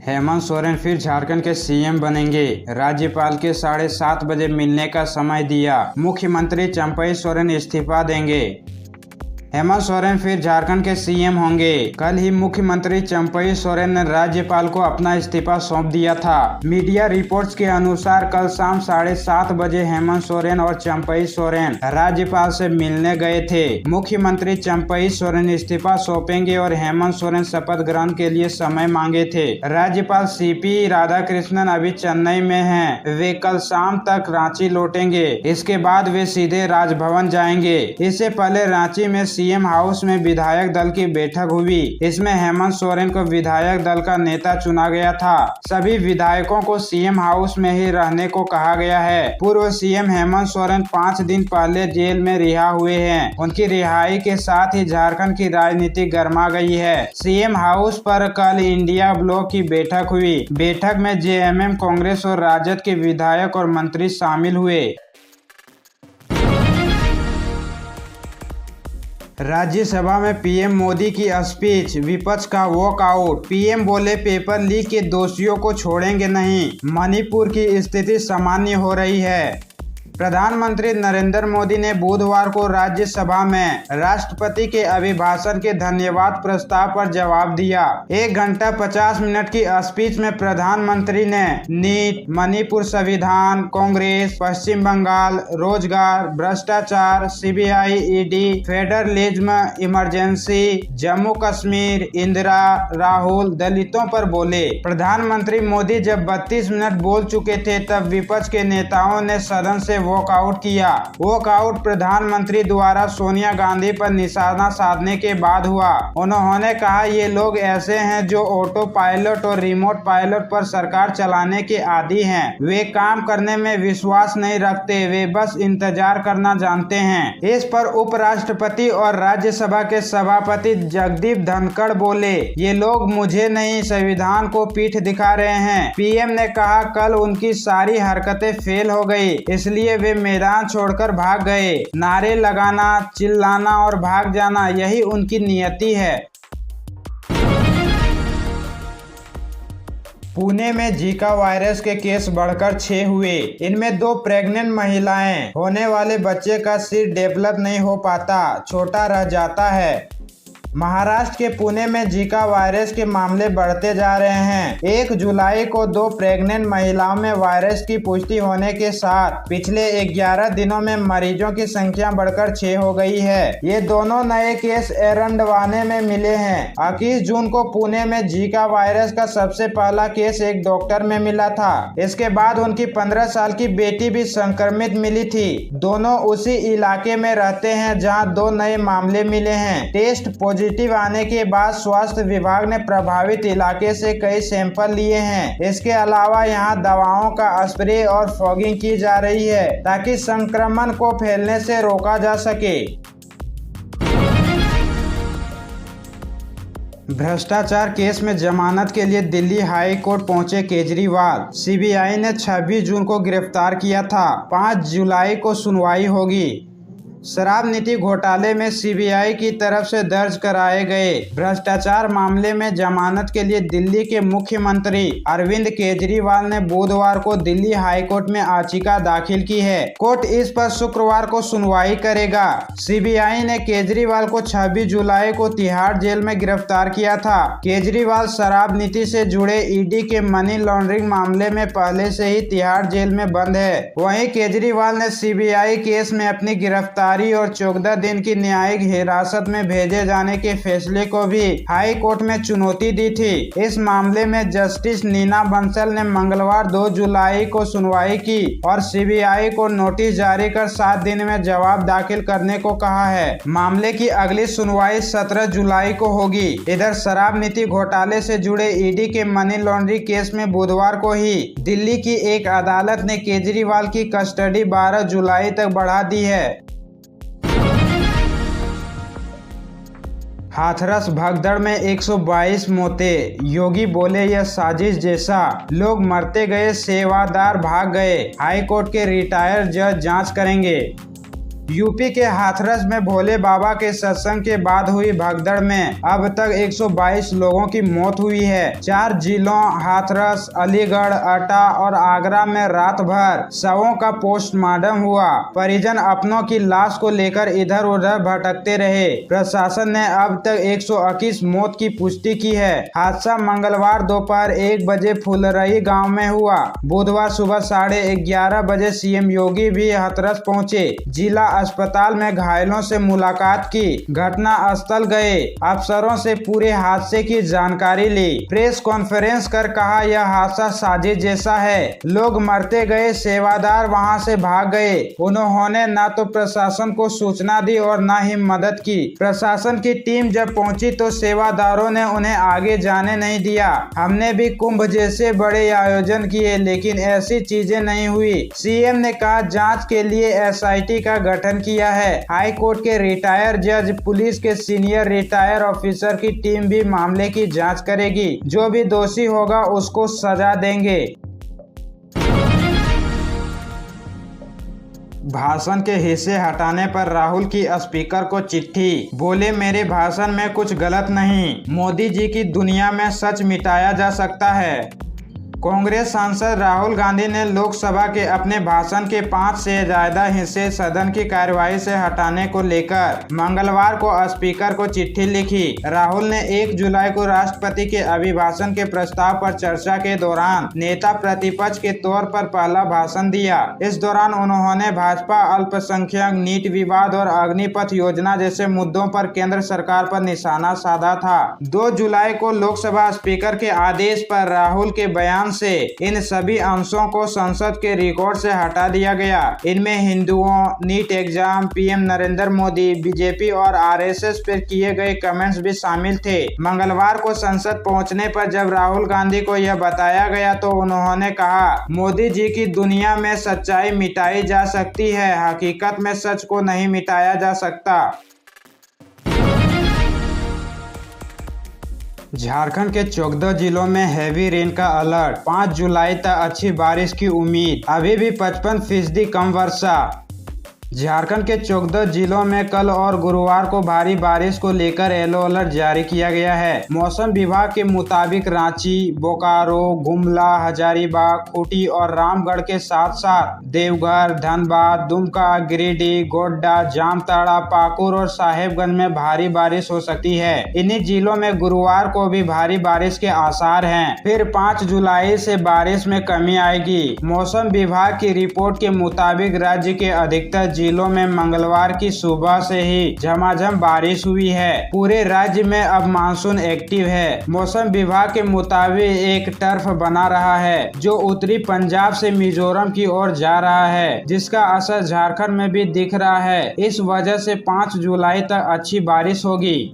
हेमंत सोरेन फिर झारखंड के सीएम बनेंगे। राज्यपाल के 7:30 बजे मिलने का समय दिया। मुख्यमंत्री चंपई सोरेन इस्तीफा देंगे। हेमंत सोरेन फिर झारखंड के सीएम होंगे। कल ही मुख्यमंत्री चंपई सोरेन ने राज्यपाल को अपना इस्तीफा सौंप दिया था। मीडिया रिपोर्ट्स के अनुसार कल शाम 7:30 बजे हेमंत सोरेन और चंपई सोरेन राज्यपाल से मिलने गए थे। मुख्यमंत्री चंपई सोरेन इस्तीफा सौंपेंगे और हेमंत सोरेन शपथ ग्रहण के लिए समय मांगे थे। राज्यपाल सीपी राधाकृष्णन अभी चेन्नई में हैं। वे कल शाम तक रांची लौटेंगे। इसके बाद वे सीधे राजभवन जाएंगे। इससे पहले रांची में सीएम हाउस में विधायक दल की बैठक हुई। इसमें हेमंत सोरेन को विधायक दल का नेता चुना गया था। सभी विधायकों को सीएम हाउस में ही रहने को कहा गया है। पूर्व सीएम हेमंत सोरेन 5 दिन पहले जेल में रिहा हुए हैं। उनकी रिहाई के साथ ही झारखंड की राजनीति गर्मा गई है। सीएम हाउस पर कल इंडिया ब्लॉक की बैठक हुई। बैठक में जेएमएम, कांग्रेस और राजद के विधायक और मंत्री शामिल हुए। राज्यसभा में पीएम मोदी की स्पीच, विपक्ष का वॉकआउट। पीएम बोले, पेपर लीक के दोषियों को छोड़ेंगे नहीं। मणिपुर की स्थिति सामान्य हो रही है। प्रधानमंत्री नरेंद्र मोदी ने बुधवार को राज्यसभा में राष्ट्रपति के अभिभाषण के धन्यवाद प्रस्ताव पर जवाब दिया। 1 घंटा 50 मिनट की स्पीच में प्रधानमंत्री ने नीट, मणिपुर संविधान, कांग्रेस, पश्चिम बंगाल, रोजगार, भ्रष्टाचार, CBI, ED, federalism, emergency, Jammu Kashmir, Indira, Rahul, दलितों पर बोले। प्रधानमंत्री मोदी जब 32 मिनट बोल चुके थे तब विपक्ष के नेताओं ने सदन से वॉकआउट किया। वॉकआउट प्रधानमंत्री द्वारा सोनिया गांधी पर निशाना साधने के बाद हुआ। उन्होंने कहा, ये लोग ऐसे हैं जो ऑटो पायलट और रिमोट पायलट पर सरकार चलाने के आदी हैं। वे काम करने में विश्वास नहीं रखते, वे बस इंतजार करना जानते हैं। इस पर उपराष्ट्रपति और राज्यसभा के सभापति जगदीप धनखड़ बोले, ये लोग मुझे नहीं संविधान को पीठ दिखा रहे हैं। पीएम ने कहा, कल उनकी सारी हरकतें फेल हो गई, इसलिए वे मैदान छोड़कर भाग गए। नारे लगाना, चिल्लाना और भाग जाना, यही उनकी नियति है। पुणे में जीका वायरस के केस बढ़कर 6 हुए। इनमें 2 प्रेग्नेंट महिलाएं। होने वाले बच्चे का सिर डेवलप नहीं हो पाता, छोटा रह जाता है। महाराष्ट्र के पुणे में जीका वायरस के मामले बढ़ते जा रहे हैं। 1 जुलाई को 2 प्रेग्नेंट महिलाओं में वायरस की पुष्टि होने के साथ पिछले 11 दिनों में मरीजों की संख्या बढ़कर 6 हो गई है। ये दोनों नए केस एरंडवाने में मिले हैं। 21 जून को पुणे में जीका वायरस का सबसे पहला केस एक डॉक्टर में मिला था। इसके बाद उनकी 15 साल की बेटी भी संक्रमित मिली थी। दोनों उसी इलाके में रहते हैं जहाँ 2 नए मामले मिले हैं। टेस्ट पॉजिटिव आने के बाद स्वास्थ्य विभाग ने प्रभावित इलाके से कई सैंपल लिए हैं। इसके अलावा यहां दवाओं का स्प्रे और फॉगिंग की जा रही है ताकि संक्रमण को फैलने से रोका जा सके। भ्रष्टाचार केस में जमानत के लिए दिल्ली हाई कोर्ट पहुंचे केजरीवाल। सीबीआई ने 26 जून को गिरफ्तार किया था। 5 जुलाई को सुनवाई होगी। शराब नीति घोटाले में सीबीआई की तरफ से दर्ज कराए गए भ्रष्टाचार मामले में जमानत के लिए दिल्ली के मुख्यमंत्री अरविंद केजरीवाल ने बुधवार को दिल्ली हाईकोर्ट में याचिका दाखिल की है। कोर्ट इस पर शुक्रवार को सुनवाई करेगा। सीबीआई ने केजरीवाल को 26 जुलाई को तिहाड़ जेल में गिरफ्तार किया था। केजरीवाल शराब नीति से जुड़े ईडी के मनी लॉन्ड्रिंग मामले में पहले से ही तिहाड़ जेल में बंद है। वहीं केजरीवाल ने सीबीआई केस में अपनी गिरफ्तारी और 14 दिन की न्यायिक हिरासत में भेजे जाने के फैसले को भी हाई कोर्ट में चुनौती दी थी। इस मामले में जस्टिस नीना बंसल ने मंगलवार 2 जुलाई को सुनवाई की और सीबीआई को नोटिस जारी कर 7 दिन में जवाब दाखिल करने को कहा है। मामले की अगली सुनवाई 17 जुलाई को होगी। इधर शराब नीति घोटाले से जुड़े ईडी के मनी लॉन्ड्रिंग केस में बुधवार को ही दिल्ली की एक अदालत ने केजरीवाल की कस्टडी 12 जुलाई तक बढ़ा दी है। हाथरस भगदड़ में 122 मौतें। योगी बोले, यह साजिश जैसा। लोग मरते गए, सेवादार भाग गए। हाई कोर्ट के रिटायर्ड जज जांच करेंगे। यूपी के हाथरस में भोले बाबा के सत्संग के बाद हुई भगदड़ में अब तक 122 लोगों की मौत हुई है। 4 जिलों हाथरस, अलीगढ़, अटा और आगरा में रात भर शवों का पोस्टमार्टम हुआ। परिजन अपनों की लाश को लेकर इधर उधर भटकते रहे। प्रशासन ने अब तक 121 मौत की पुष्टि की है। हादसा मंगलवार दोपहर 1 बजे फुलरई गांव में हुआ। बुधवार सुबह 11:30 बजे सीएम योगी भी हाथरस पहुंचे। जिला अस्पताल में घायलों से मुलाकात की, घटना स्थल गए, अफसरों से पूरे हादसे की जानकारी ली। प्रेस कॉन्फ्रेंस कर कहा यह हादसा साजिश जैसा है। लोग मरते गए, सेवादार वहां से भाग गए। उन्होंने न तो प्रशासन को सूचना दी और न ही मदद की। प्रशासन की टीम जब पहुंची तो सेवादारों ने उन्हें आगे जाने नहीं दिया। हमने भी कुंभ जैसे बड़े आयोजन किए लेकिन ऐसी चीजें नहीं हुई। सीएम ने कहा जांच के लिए एसआईटी का गठन किया है। हाई कोर्ट के रिटायर जज, पुलिस के सीनियर रिटायर ऑफिसर की टीम भी मामले की जांच करेगी। जो भी दोषी होगा उसको सजा देंगे। भाषण के हिस्से हटाने पर राहुल की स्पीकर को चिट्ठी, बोले मेरे भाषण में कुछ गलत नहीं। मोदी जी की दुनिया में सच मिटाया जा सकता है। कांग्रेस सांसद राहुल गांधी ने लोकसभा के अपने भाषण के 5 से ज्यादा हिस्से सदन की कार्यवाही से हटाने को लेकर मंगलवार को स्पीकर को चिट्ठी लिखी। राहुल ने 1 जुलाई को राष्ट्रपति के अभिभाषण के प्रस्ताव पर चर्चा के दौरान नेता प्रतिपक्ष के तौर पर पहला भाषण दिया। इस दौरान उन्होंने भाजपा, अल्पसंख्यक, नीट विवाद और अग्निपथ योजना जैसे मुद्दों पर केंद्र सरकार पर निशाना साधा था। 2 जुलाई को लोकसभा स्पीकर के आदेश पर राहुल के बयान से इन सभी अंशों को संसद के रिकॉर्ड से हटा दिया गया। इनमें हिंदुओं, NEET exam, PM Narendra Modi, BJP और आरएसएस पर किए गए कमेंट्स भी शामिल थे। मंगलवार को संसद पहुंचने पर जब राहुल गांधी को यह बताया गया तो उन्होंने कहा मोदी जी की दुनिया में सच्चाई मिटाई जा सकती है, हकीकत में सच को नहीं मिटाया जा सकता। झारखंड के 14 जिलों में हैवी रेन का अलर्ट, 5 जुलाई तक अच्छी बारिश की उम्मीद, अभी भी 55% कम वर्षा। झारखंड के 14 जिलों में कल और गुरुवार को भारी बारिश को लेकर येलो अलर्ट जारी किया गया है। मौसम विभाग के मुताबिक रांची, बोकारो, गुमला, हजारीबाग, खूंटी और रामगढ़ के साथ साथ देवघर, धनबाद, दुमका, गिरिडीह, गोड्डा, जामताड़ा, पाकुड़ और साहेबगंज में भारी बारिश हो सकती है। इन्हीं जिलों में गुरुवार को भी भारी बारिश के आसार हैं। फिर 5 जुलाई से बारिश में कमी आएगी। मौसम विभाग की रिपोर्ट के मुताबिक राज्य के अधिकतर जिलों में मंगलवार की सुबह से ही झमाझम बारिश हुई है। पूरे राज्य में अब मानसून एक्टिव है। मौसम विभाग के मुताबिक एक टर्फ बना रहा है जो उत्तरी पंजाब से मिजोरम की ओर जा रहा है, जिसका असर झारखंड में भी दिख रहा है। इस वजह से 5 जुलाई तक अच्छी बारिश होगी।